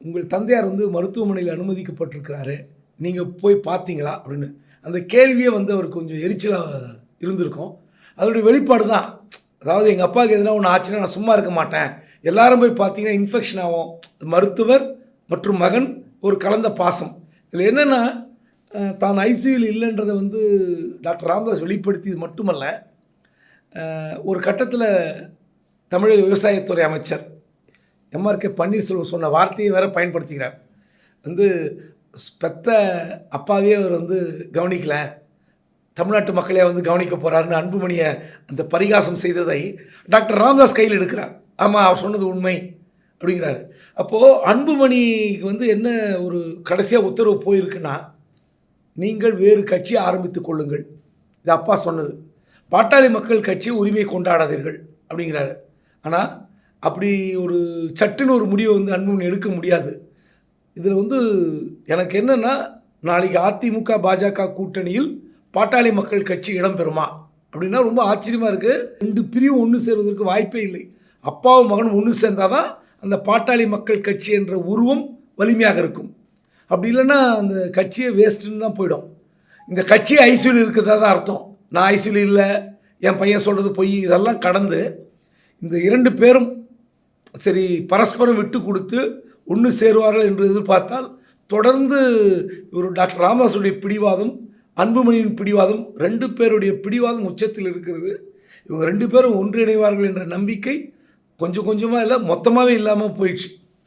உங்கள் தந்தையார் வந்து மருத்துவமனையில் அனுமதிக்கப்பட்டிருக்கிறாரு, நீங்கள் போய் பார்த்தீங்களா அப்படின்னு. அந்த கேள்வியே வந்து அவருக்கு கொஞ்சம் எரிச்சலாக இருந்திருக்கும். அதோடைய வெளிப்பாடு தான். அதாவது எங்கள் அப்பாவுக்கு எதுனா ஒன்று ஆச்சுன்னா நான் சும்மா இருக்க மாட்டேன், எல்லாரும் போய் பார்த்தீங்கன்னா இன்ஃபெக்ஷன் ஆகும். மருத்துவர் மற்றும் மகன் ஒரு கலந்த பாசம். இதில் என்னென்னா, தான் ஐசியூவில் இல்லைன்றதை வந்து டாக்டர் ராமதாஸ் வெளிப்படுத்தியது மட்டுமல்ல, ஒரு கட்டத்தில் தமிழக விவசாயத்துறை அமைச்சர் எம்ஆர்கே பன்னீர்செல்வம் சொன்ன வார்த்தையை வேற பயன்படுத்துகிறார். வந்து பெத்த அப்பாவே அவர் வந்து கவனிக்கல, தமிழ்நாட்டு மக்களே வந்து கவனிக்க போகிறாருன்னு அன்புமணியை அந்த பரிகாசம் செய்ததை டாக்டர் ராமதாஸ் கையில் எடுக்கிறார். ஆமாம், அவர் சொன்னது உண்மை அப்படிங்கிறாரு. அப்போது அன்புமணிக்கு வந்து என்ன ஒரு கடைசியாக உத்தரவு போயிருக்குன்னா, நீங்கள் வேறு கட்சி ஆரம்பித்து கொள்ளுங்கள், இது அப்பா சொன்னது. பாட்டாளி மக்கள் கட்சி உரிமை கொண்டாடாதீர்கள் அப்படிங்கிறாரு. ஆனால் அப்படி ஒரு சட்டுன்னு ஒரு முடிவை வந்து அன்புமணி எடுக்க முடியாது. இதில் வந்து எனக்கு என்னென்னா, நாளைக்கு அதிமுக பாஜக கூட்டணியில் பாட்டாளி மக்கள் கட்சி இடம்பெறுமா அப்படின்னா ரொம்ப ஆச்சரியமாக இருக்குது. 2 பிரிவும் ஒன்று சேர்வதற்கு வாய்ப்பே இல்லை. அப்பாவும் மகனும் ஒன்று சேர்ந்தால் தான் அந்த பாட்டாளி மக்கள் கட்சி என்ற உருவம் வலிமையாக இருக்கும். அப்படி இல்லைன்னா அந்த கட்சியே வேஸ்ட்டுன்னு தான் போயிடும். இந்த கட்சி ஐசியூவில் இருக்கிறதா தான் அர்த்தம். நான் ஐசியூவில் இல்லை, என் பையன் சொல்கிறது பொய், இதெல்லாம் கடந்து இந்த 2 பேரும் சரி பரஸ்பரம் விட்டு கொடுத்து ஒன்று சேருவார்கள் என்று எதிர்பார்த்தால், தொடர்ந்து ஒரு டாக்டர் ராமதாஸுடைய பிடிவாதம், அன்புமணியின் பிடிவாதம், 2 பேருடைய பிடிவாதம் உச்சத்தில் இருக்கிறது. இவங்க 2 பேரும் ஒன்றிணைவார்கள் என்ற நம்பிக்கை கொஞ்சம் கொஞ்சமாக இல்லை, மொத்தமாகவே இல்லாமல் போயிடுச்சு.